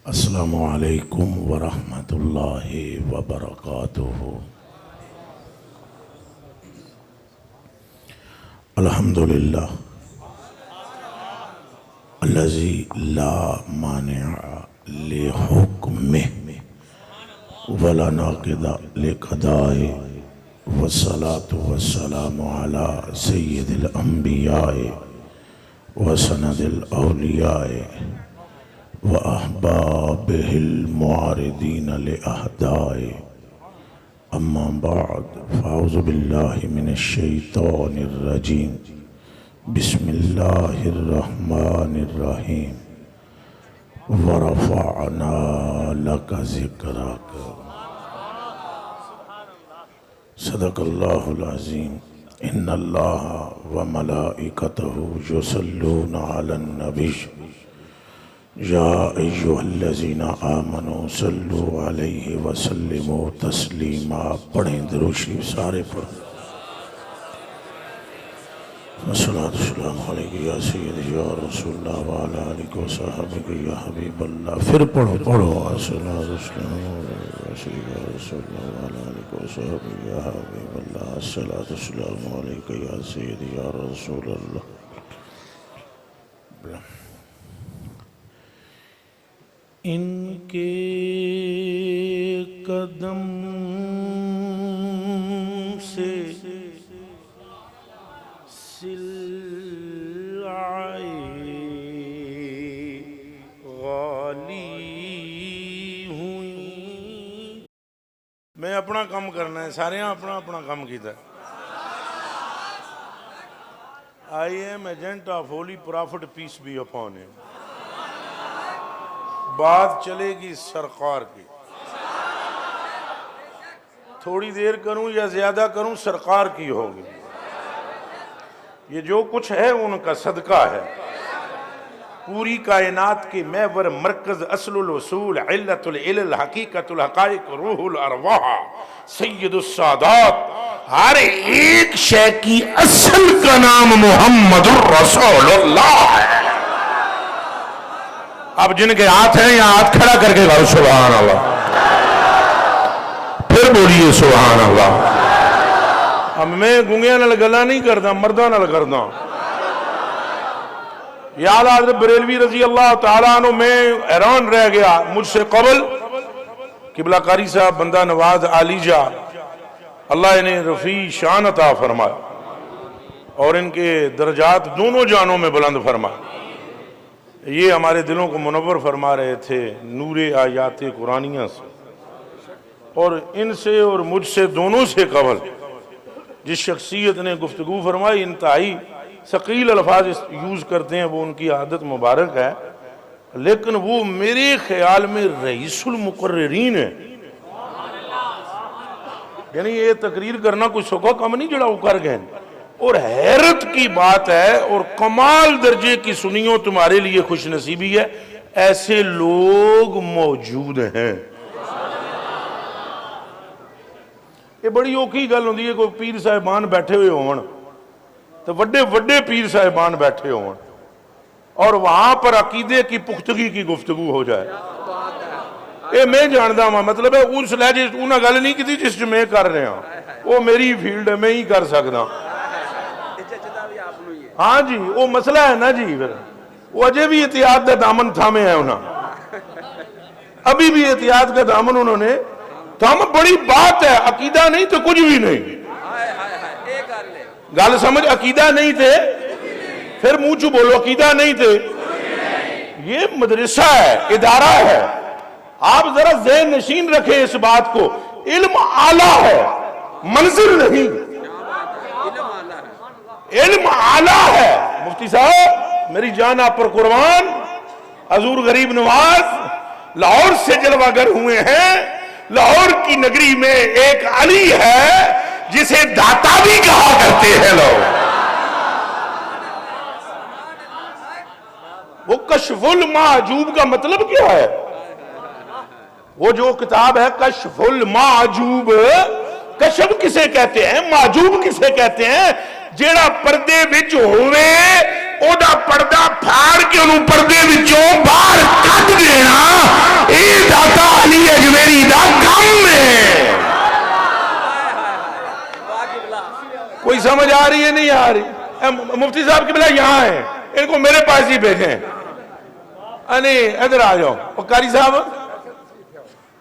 السلام علیکم ورحمۃ اللہ وبرکاتہ۔ الحمد للہ الذی لا مانع لحکمہ ولا ناقض لقضائہ، والصلاة والسلام علی سید الانبیاء وسند الاولیاء وأحبابه المعارضين لأهدائه، أما بعد فأعوذ بالله من الشيطان الرجيم، بسم الله الرحمن الرحيم، ورفعنا لك ذكرك، صدق الله العظيم۔ إن الله وملائكته يصلون على النبي، یا ایہا الذین آمنوا صلوا علیہ وسلموا تسلیما۔ پڑھیں درود شریف سارے پڑھیں۔ الصلاۃ والسلام علیک یا سیدی یا رسول اللہ وعلی آلک وصحبہ یا حبیب اللہ۔ پھر پڑھو الصلاۃ والسلام علیک یا سیدی یا رسول اللہ وعلی آلک وصحبہ یا حبیب اللہ۔ الصلاۃ والسلام علیک یا سیدی یا رسول اللہ۔ ان کے قدم سے سلعے غالی ہوئی۔ میں اپنا کام کرنا ہے، سارے اپنا اپنا کام کیتا ہے۔ I am agent of Holy Prophet, peace be upon him۔ بات چلے گی سرکار کی، تھوڑی دیر کروں یا زیادہ کروں سرکار کی ہوگی۔ یہ جو کچھ ہے ان کا صدقہ ہے۔ پوری کائنات کے محور مرکز، اصل الوصول، علت العلل، حقیقت الحقائق، روح الارواح، سید السادات، ہر ایک شے کی اصل کا نام محمد الرسول اللہ ہے۔ اب جن کے ہاتھ ہیں یا ہاتھ کھڑا کر کے کہو سبحان اللہ، پھر بولیے سبحان اللہ۔ اب میں گنگیاں نال گلا نہیں کردا، مرداں نال کردا۔ یا حضرت بریلوی رضی اللہ تعالیٰ عنہ، میں حیران رہ گیا، مجھ سے قبل قبلہ قاری صاحب بندہ نواز عالی جا، اللہ انہیں رفیع شان عطا فرمائے اور ان کے درجات دونوں جانوں میں بلند فرمائے۔ یہ ہمارے دلوں کو منور فرما رہے تھے نور آیات قرآنیہ سے، اور ان سے اور مجھ سے دونوں سے قبل جس شخصیت نے گفتگو فرمائی، انتہائی ثقیل الفاظ یوز کرتے ہیں، وہ ان کی عادت مبارک ہے، لیکن وہ میرے خیال میں رئیس المقررین ہے۔ یعنی یہ تقریر کرنا کوئی سوکھا کام نہیں جڑا وہ کر گئے، اور حیرت کی بات ہے اور کمال درجے کی سنیوں تمہارے لیے خوش نصیبی ہے، ایسے لوگ موجود ہیں۔ یہ بڑی اوکھی گل ہوندی ہے، کوئی پیر صاحبان بیٹھے ہوئے ہون تو وڈے وڈے پیر صاحبان بیٹھے ہون اور وہاں پر عقیدے کی پختگی کی گفتگو ہو جائے۔ یہ میں جاندہ ہوں، مطلب ہے اس لہجے انہاں گل نہیں کی تھی جس جو میں کر رہے ہوں، وہ میری فیلڈ ہے، میں ہی کر سکتا۔ ہاں جی، وہ مسئلہ ہے نا جی، پھر وہ اجے بھی احتیاط کا دامن تھامے ہیں انہوں، ابھی بھی احتیاط کا دامن انہوں نے تھام۔ بڑی بات ہے، عقیدہ نہیں تو کچھ بھی نہیں۔ گل سمجھ، عقیدہ نہیں تھے پھر منہ چو بولو عقیدہ نہیں تھے۔ یہ مدرسہ ہے، ادارہ ہے، آپ ذرا ذہن نشین رکھیں اس بات کو، علم اعلیٰ ہے، منزل نہیں، علم اعلیٰ ہے۔ مفتی صاحب میری جان آپ پر قربان، حضور غریب نواز لاہور سے جلوہ گر ہوئے ہیں۔ لاہور کی نگری میں ایک علی ہے جسے داتا بھی کہا کرتے ہیں لوگ۔ وہ کشف المعجوب کا مطلب کیا ہے؟ وہ جو کتاب ہے کشف المعجوب، کشف کسے کہتے ہیں، معجوب کسے کہتے ہیں؟ جیڑا پردے وچ ہوئے او دا پردہ پھاڑ کے انہوں پردے وچوں باہر کٹ دینا، سمجھ آ رہی ہے نہیں آ رہی؟ مفتی صاحب کی بلا یہاں ہیں، ان کو میرے پاس ہی بھیجیں. نہیں ادھر آ جاؤ. اور قاری صاحب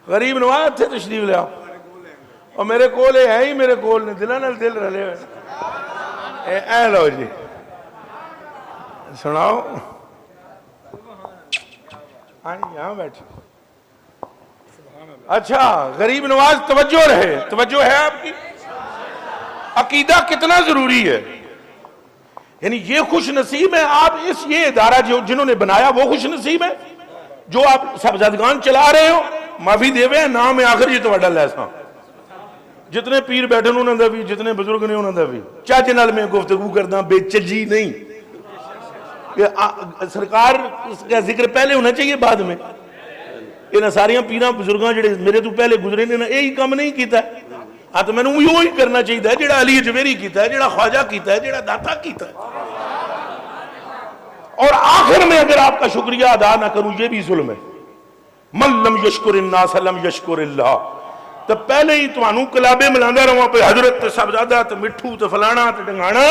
غریب نواز تھے، تشریف لے آؤ. اور میرے کول ہے ہی میرے کول نے دلہ نال دل رلے ہوئے. اے لو جی سناؤ. یہاں بیٹھے. اچھا غریب نواز توجہ رہے، توجہ ہے آپ کی. عقیدہ کتنا ضروری ہے. یعنی یہ خوش نصیب ہے آپ یہ ادارہ جنہوں نے بنایا وہ خوش نصیب ہے جو آپ صاحبزادگان چلا رہے ہو. معافی دے وے نام ہے آخر جی تواڈا لیساں. جتنے پیر بیٹھے انہوں نے بھی، جتنے بزرگ نے انہوں نے بھی. چاچے نال میں گفتگو کردا بے چجی نہیں کہ سرکار کا ذکر پہلے ہونا چاہیے بعد میں. انہاں ساریاں پیراں بزرگاں جڑے میرے تو پہلے گزرے نے یہی کام نہیں کیتا. ہاں تو میں نے وہی کرنا چاہیے جڑا علی اجویری کیتا ہے، جڑا خواجہ کیتا ہے، جڑا داتا کیتا ہے. اور آخر میں اگر آپ کا شکریہ ادا نہ کروں یہ بھی ظلم ہے. من لم یشکر الناس لم یشکر اللہ. تو پہلے ہی تمہانوں کلابے ملاندہ رہا پہ حضرت صاحبزادہ تو مٹھو تو فلانا تو ڈنگانا،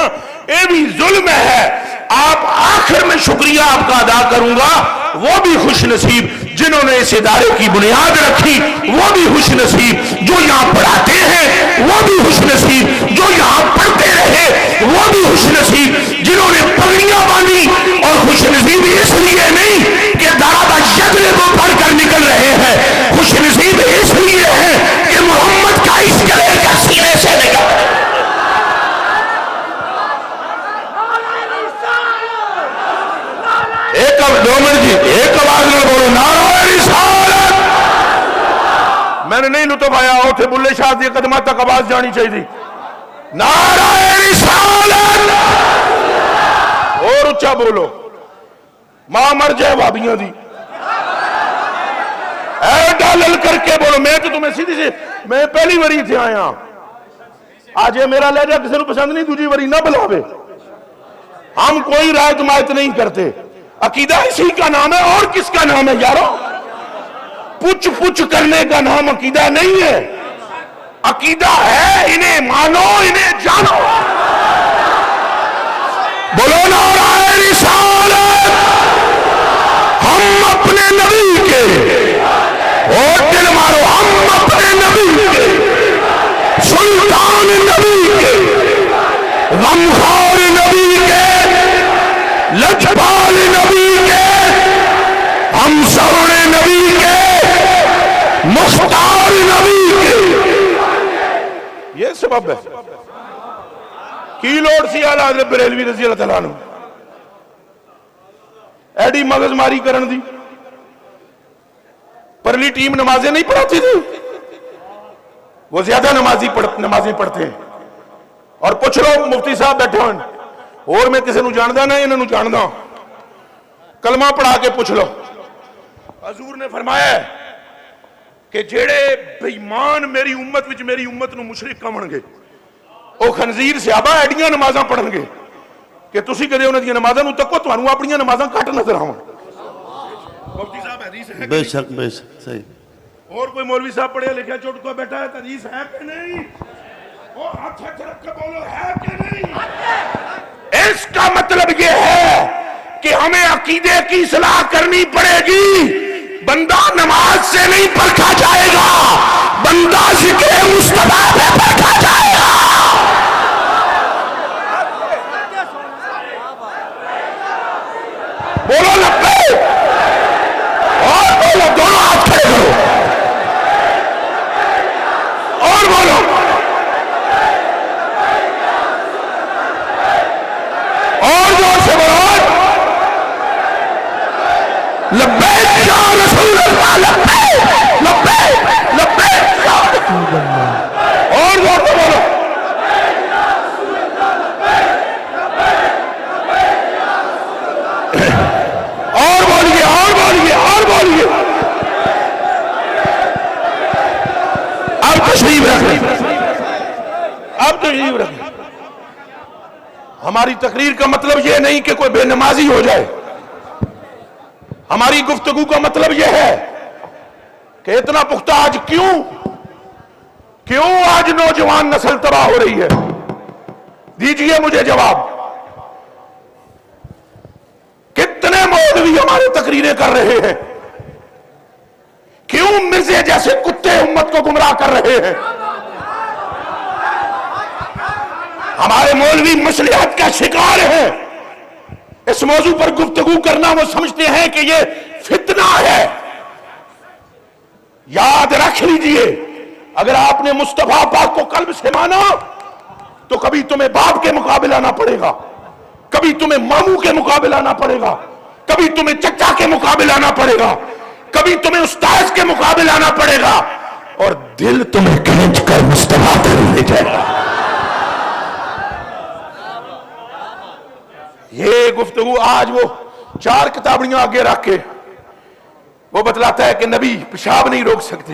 یہ بھی ظلم ہے. آپ آخر میں شکریہ آپ کا ادا کروں گا. وہ بھی خوش نصیب جنہوں نے اس ادارے کی بنیاد رکھی، وہ بھی خوش نصیب جو یہاں پڑھاتے ہیں، وہ بھی خوش نصیب جو یہاں پڑھتے رہے، وہ بھی خوش نصیب جنہوں نے پگڑیاں باندھی. اور خوش نصیب اس لیے نہیں کہ دارا یدل کو پڑھ کر نکل رہے ہیں، خوش نصیب اس لیے ہے کہ محمد کا اس گلے کا سینے سے نکل. ایک آواز میں بولو نعرہ رسالت. میں نے نہیں لطف آیا اوتھے بلے شاہ دی قدمات تک آواز جانی چاہیے تھی. نعرہ رسالت. اور اچھا بولو. ماں مر جائے وابیاں دی. اے ڈالل کر کے بولو. میں تو تمہیں سیدھی سے میں پہلی وری تھے آیا. آج یہ میرا لہجہ کسی نے پسند نہیں، دوسری وری نہ بلاوے. ہم کوئی رائے تمایت نہیں کرتے. عقیدہ اسی کا نام ہے. اور کس کا نام ہے یارو؟ پچھ پچھ کرنے کا نام عقیدہ نہیں ہے. عقیدہ ہے انہیں مانو، انہیں جانو. بولو نعرہ رسالت. ہم اپنے نبی کے اور دل مارو، ہم اپنے نبی کے، سلطان نبی کے، غمخوار نبی کے، لجپال نبی کے، ہم سونے نبی کے، مختار نبی کے. یہ سبب ہے. کی لوڑ سی اعلیٰ حضرت بریلوی رضی اللہ تعالیٰ عنہ ایڈی مغز ماری کرن دی؟ پرلی ٹیم نمازیں نہیں پڑھاتی تھی. وہ زیادہ نمازیں پڑھتے ہیں. اور پوچھ لو مفتی صاحب بیٹھے ہیں اور میں کسی نو جاندہ نہ انہوں جاندہ، کلمہ پڑھا کے پوچھ لو. حضور نے فرمایا ہے کہ جیڑے بیمان میری امت وچ میری امت نو مشرک کمن گے او خنزیر صحابہ ایڈیاں نمازاں پڑھن گے کہ تسی کدے انہاں دی نمازاں نو تکو تانوں اپنی نمازاں کٹ نظر آون. مفتی صاحب حدیث ہے بے شک بے شک صحیح. اور کوئی مولوی صاحب پڑھیا لکھیا چوٹ کو بیٹھا ہے حدیث ہے کہ نہیں؟ اور ہاتھ رکھ کے بولو ہے کہ نہیں؟ اس کا مطلب یہ ہے کہ ہمیں عقیدے کی اصلاح کرنی پڑے گی. بندہ نماز سے نہیں پرکھا جائے گا، بندہ ذکر مصطفیٰ پہ پرکھا جائے گا. بولو لبیک. اور بولو، دونوں ہاتھ کھڑے کرو اور بولو. اور زور سے بولو لبیک یا رسول اللہ، لبیک لبیک لبیک یا رسول اللہ. اور زور سے بولو. اور بولیے اور بولیے اور بولیے. اب تشریف رکھیں، اب تشریف رکھیں. ہماری تقریر کا مطلب یہ نہیں کہ کوئی بے نمازی ہو جائے. ہماری گفتگو کا مطلب یہ ہے کہ اتنا پختہ آج کیوں آج نوجوان نسل تباہ ہو رہی ہے. دیجئے مجھے جواب. کتنے مولوی ہمارے تقریریں کر رہے ہیں، کیوں مرزے جیسے کتے امت کو گمراہ کر رہے ہیں؟ ہمارے مولوی مصلحت کا شکار ہیں. اس موضوع پر گفتگو کرنا وہ سمجھتے ہیں کہ یہ فتنہ ہے. یاد رکھ لیجئے، اگر آپ نے مصطفیٰ پاک کو قلب سے مانا تو کبھی تمہیں باپ کے مقابل آنا پڑے گا، کبھی تمہیں ماموں کے مقابل آنا پڑے گا، کبھی تمہیں چچا کے مقابل آنا پڑے گا، کبھی تمہیں استاذ کے مقابل آنا پڑے گا، اور دل تمہیں کھینچ کر مصطفیٰ پر لے جائے گا. یہ گفتگو آج وہ 4 کتابڑیاں آگے رکھ کے وہ بتلاتا ہے کہ نبی پیشاب نہیں روک سکتے.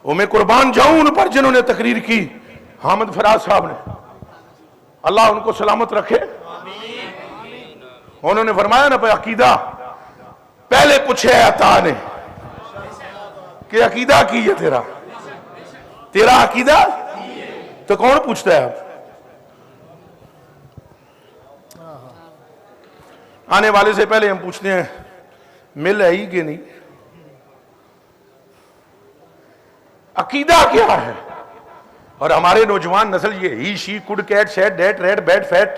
وہ میں قربان جاؤں ان پر جنہوں نے تقریر کی. حامد فراز صاحب نے، اللہ ان کو سلامت رکھے، انہوں نے فرمایا نا عقیدہ پہلے پوچھے عطا نے کہ عقیدہ کی ہے تیرا عقیدہ، تو کون پوچھتا ہے؟ اب آنے والے سے پہلے ہم پوچھتے ہیں مل ہے ہی کہ نہیں؟ عقیدہ کیا ہے؟ اور ہمارے نوجوان نسل یہ ہی she kid cat sheet date red bet fat,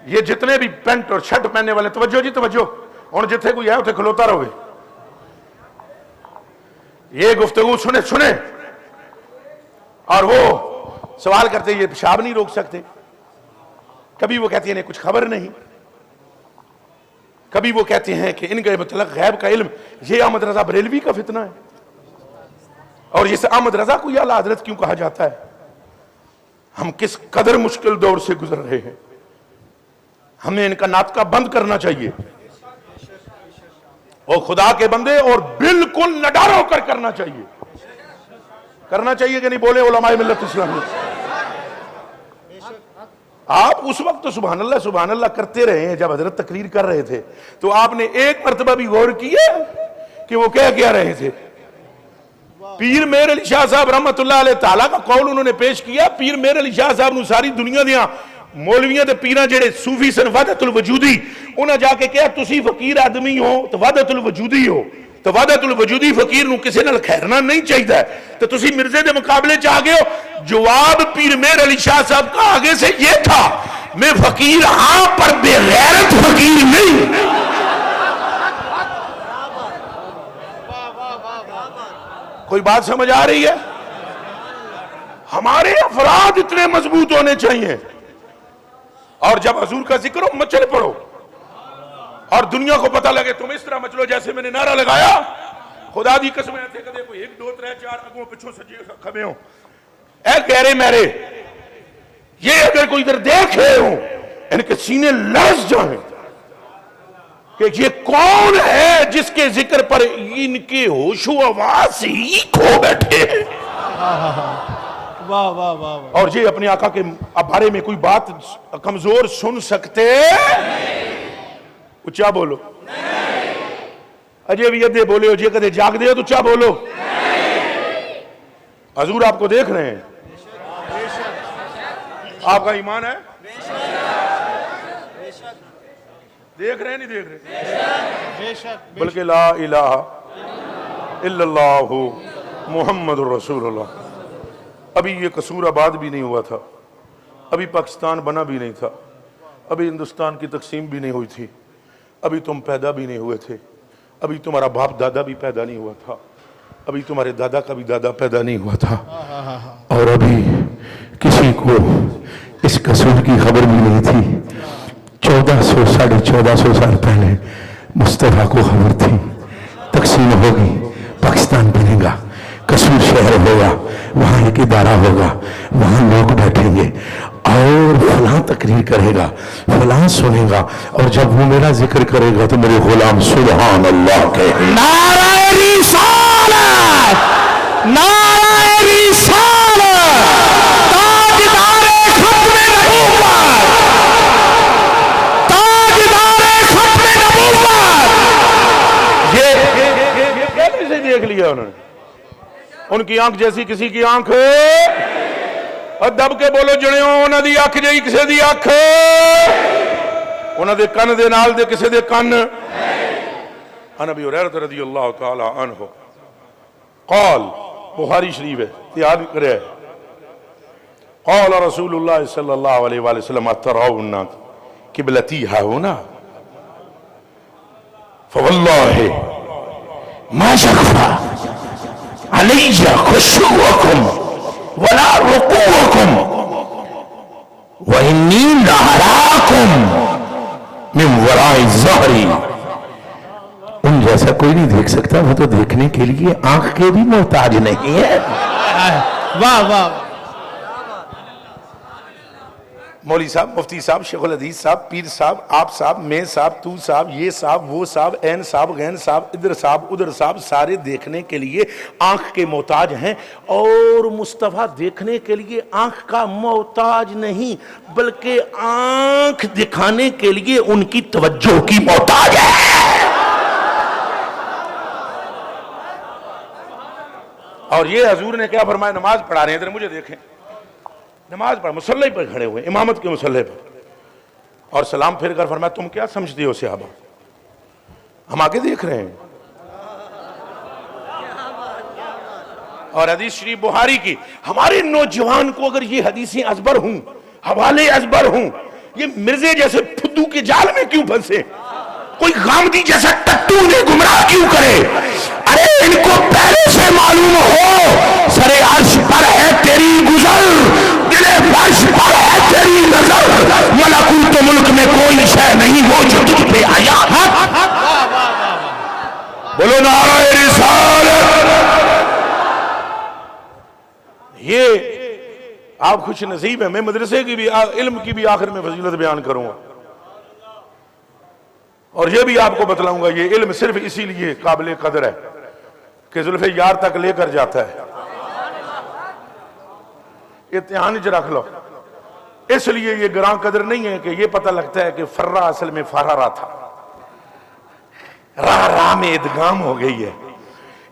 یہ جتنے بھی پینٹ اور شرٹ پہننے والے، توجہ جی توجہ، اور جتنے کوئی ہے اتنے کھلوتا رہو گے. یہ گفتگو سنے اور وہ سوال کرتے یہ پیشاب نہیں روک سکتے. کبھی وہ کہتے ہیں انہیں کچھ خبر نہیں، کبھی وہ کہتے ہیں کہ ان کے متعلق غیب کا علم. یہ احمد رضا بریلوی کا فتنہ ہے. اور یہ احمد رضا کو یہ اعلیٰ حضرت کیوں کہا جاتا ہے؟ ہم کس قدر مشکل دور سے گزر رہے ہیں. ہمیں ان کا ناطقہ بند کرنا چاہیے، اور خدا کے بندے، اور بالکل نڈاروں کر کرنا چاہیے کہ نہیں؟ بولے علماء ملت اسلامی. آپ اس وقت تو سبحان اللہ کرتے رہے ہیں. جب حضرت تقریر کر رہے تھے تو آپ نے ایک مرتبہ بھی غور کیا کہ وہ کیا رہے تھے؟ پیر میر علی شاہ صاحب رحمت اللہ علیہ تعالیٰ کا قول انہوں نے پیش کیا. پیر میر علی شاہ صاحب نے ساری دنیا دیا مولویاں دے پیراں جڑے صوفی سن وحدت الوجودی، انہاں جا کے کہا تسی فقیر آدمی ہو تو وحدت الوجودی ہو، تو وحدت الوجودی فقیر نو کسے نال خیرنا نہیں چاہیے، تو تسی مرزے دے مقابلے چاہ گئے ہو. جواب پیر میر علی شاہ صاحب کا آگے سے یہ تھا، میں فقیر ہاں پر بے غیرت فقیر نہیں. کوئی بات سمجھ آ رہی ہے؟ ہمارے افراد اتنے مضبوط ہونے چاہیے. اور جب حضور کا ذکر ہو مچل پڑو، اور دنیا کو پتہ لگے تم اس طرح مچلو جیسے میں نے نعرہ لگایا. خدا دی قسم ہے کدے کوئی 1 2 3 4 اگوں پچھوں سجے کھبے ہوں، اے گہرے میرے، یہ اگر کوئی ادھر دیکھ رہے ہوں ان کے سینے لرز جائیں کہ یہ کون ہے جس کے ذکر پر ان کے ہوش و حواس ہی کھو بیٹھے ہیں. اور یہ اپنے آقا کے بارے میں کوئی بات کمزور سن سکتے؟ اچھا بولو. اجے بھی ادھے بولے ہو، جے کدے جاگ دے ہو تو اچھا بولو. حضور آپ کو دیکھ رہے ہیں، آپ کا ایمان ہے؟ دیکھ رہے ہیں نہیں دیکھ رہے؟ بلکہ لا الہ الا اللہ محمد رسول اللہ. ابھی یہ قصور آباد بھی نہیں ہوا تھا، ابھی پاکستان بنا بھی نہیں تھا، ابھی ہندوستان کی تقسیم بھی نہیں ہوئی تھی، ابھی تم پیدا بھی نہیں ہوئے تھے، ابھی تمہارا باپ دادا بھی پیدا نہیں ہوا تھا، ابھی تمہارے دادا کا بھی دادا پیدا نہیں ہوا تھا، اور ابھی کسی کو اس قصور کی خبر بھی نہیں تھی. 1400 سال پہلے مصطفیٰ کو خبر تھی تقسیم ہوگی، پاکستان بنے گا، قصور شہر ہوگا، وہاں ایک ادارہ ہوگا، وہاں لوگ بیٹھیں گے اور فلاں تقریر کرے گا، فلاں سنے گا، اور جب وہ میرا ذکر کرے گا تو میرے غلام سبحان اللہ کہے. نعرہ رسالت، نعرہ رسالت، تاجدار ختم نبوت، تاجدار ختم نبوت. یہ پہلے سے دیکھ لیا انہوں نے. ان کی آنکھ جیسی کسی کی آنکھ اور دب کے بولو جنیو انہاں دی اکھ جئی کسے دی اکھ انہاں دے کن دے نال دے کسے دے کن عن ابی ہریرہ رضی اللہ تعالی عنہ قال بخاری شریف ہے یاد کرے قال رسول اللہ صلی اللہ علیہ وآلہ وسلم اترون قبلتی ہاہنا فواللہ ما شخفا علی خشوعکم ولا رکوعکم وانی لہراکم من وراء ظہری ان جیسا کوئی نہیں دیکھ سکتا وہ تو دیکھنے کے لیے آنکھ کے بھی محتاج نہیں ہے واہ واہ مولوی صاحب مفتی صاحب شیخ الحدیث صاحب پیر صاحب آپ صاحب میں صاحب تو صاحب یہ صاحب وہ صاحب این صاحب غین صاحب ادھر صاحب ادھر صاحب سارے دیکھنے کے لیے آنکھ کے محتاج ہیں اور مصطفیٰ دیکھنے کے لیے آنکھ کا محتاج نہیں بلکہ آنکھ دکھانے کے لیے ان کی توجہ کی محتاج ہے اور یہ حضور نے کیا فرمایا نماز پڑھا رہے ہیں ادھر مجھے دیکھیں نماز پڑھ مصلی پر کھڑے ہوئے امامت کے مصلی پر اور سلام پھر کر فرمایا تم کیا سمجھتے ہو صحابہ ہم آگے دیکھ رہے ہیں اور حدیث شریف بخاری کی ہمارے نوجوان کو اگر یہ حدیثیں ازبر ہوں حوالے ازبر ہوں یہ مرزے جیسے پھدو کے جال میں کیوں پھنسے کوئی غامدی جیسا ٹٹو انہیں گمراہ کیوں کرے ارے ان کو پہلے سے معلوم ہو سرے عرش پر ہے تیری گزر دل فرش پر ہے تیری نظر ملکوت ملک میں کوئی شے نہیں وہ جو تجھ پہ آیا بولو نعرہ رسالت یہ آپ خوش نصیب ہیں میں مدرسے کی بھی علم کی بھی آخر میں فضیلت بیان کروں گا اور یہ بھی آپ کو بتلاؤں گا یہ علم صرف اسی لیے قابل قدر ہے کہ زلف یار تک لے کر جاتا ہے امتحان وچ رکھ لو اس لیے یہ گراں قدر نہیں ہے کہ یہ پتہ لگتا ہے کہ فرہ اصل میں فرارا تھا راہ راہ میں ادغام ہو گئی ہے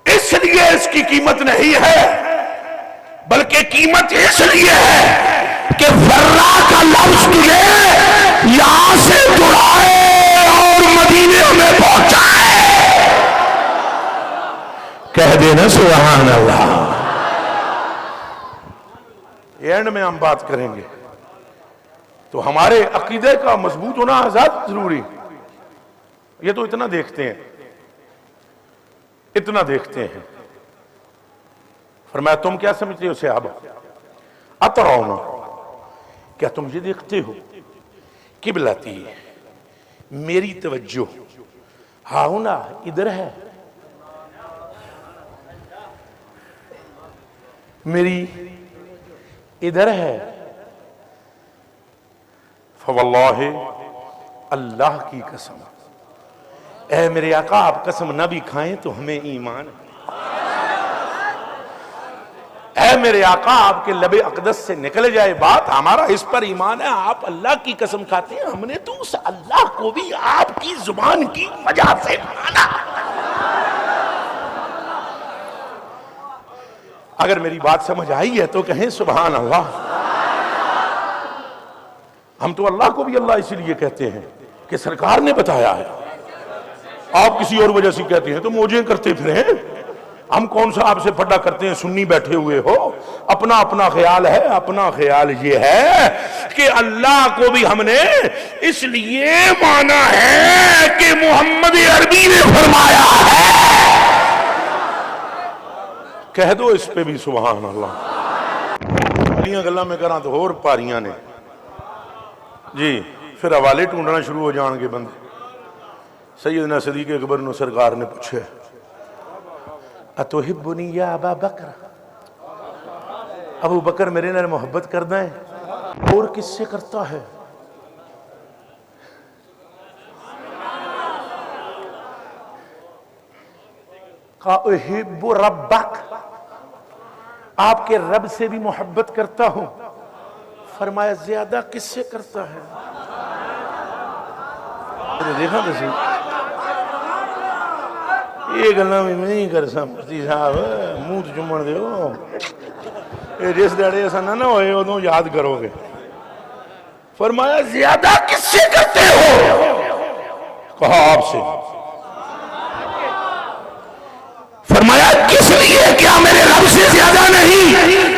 اس لیے اس کی قیمت نہیں ہے بلکہ قیمت اس لیے ہے کہ فرہ کا لفظ تجھے یہاں سے دڑائے اور مدینے میں پہنچائے کہہ دینا سبحان اللہ اینڈ میں ہم بات کریں گے تو ہمارے عقیدے کا مضبوط ہونا آزاد ضروری یہ تو اتنا دیکھتے ہیں فرمایا تم کیا سمجھتے ہو صحابہ اترون کیا تم یہ دیکھتے ہو قبلتی میری توجہ ہاؤنا ادھر ہے میری ادھر ہے فواللہ اللہ کی قسم اے میرے آقا آپ قسم نہ بھی کھائیں تو ہمیں ایمان ہے اے میرے آقا آپ کے لب اقدس سے نکل جائے بات ہمارا اس پر ایمان ہے آپ اللہ کی قسم کھاتے ہیں ہم نے تو اس اللہ کو بھی آپ کی زبان کی وجہ سے مانا اگر میری بات سمجھ آئی ہے تو کہیں سبحان اللہ ہم تو اللہ کو بھی اللہ اسی لیے کہتے ہیں کہ سرکار نے بتایا ہے آپ کسی اور وجہ سے کہتے ہیں تو موجیں کرتے پھریں ہم کون سا آپ سے پھڈا کرتے ہیں سنی بیٹھے ہوئے ہو اپنا اپنا خیال ہے اپنا خیال یہ ہے کہ اللہ کو بھی ہم نے اس لیے مانا ہے کہ محمد عربی نے فرمایا ہے کہہ دو اس پہ بھی سبحان اللہ گلا میں کراں تو اور پاریاں نے جی پھر حوالے ٹونڈنا شروع ہو جان گے بندے سیدنا صدیق اکبر نے سرکار نے پوچھے اتحبنی یا ابا بکر ابو بکر میرے نال محبت کرنا ہے اور کس سے کرتا ہے احب ربک آپ کے رب سے بھی محبت کرتا ہوں فرمایا زیادہ کس سے کرتا ہے دیکھا تو صحیح یہ گلا بھی میں نہیں کر سا مفتی صاحب منہ تو چومن دیو جس دڑے ایسا نہ ہوئے ادو یاد کرو گے. فرمایا زیادہ کس سے کرتے ہو؟ کہا آپ سے. فرمایا کس لیے؟ کیا میرے رب سے زیادہ نہیں؟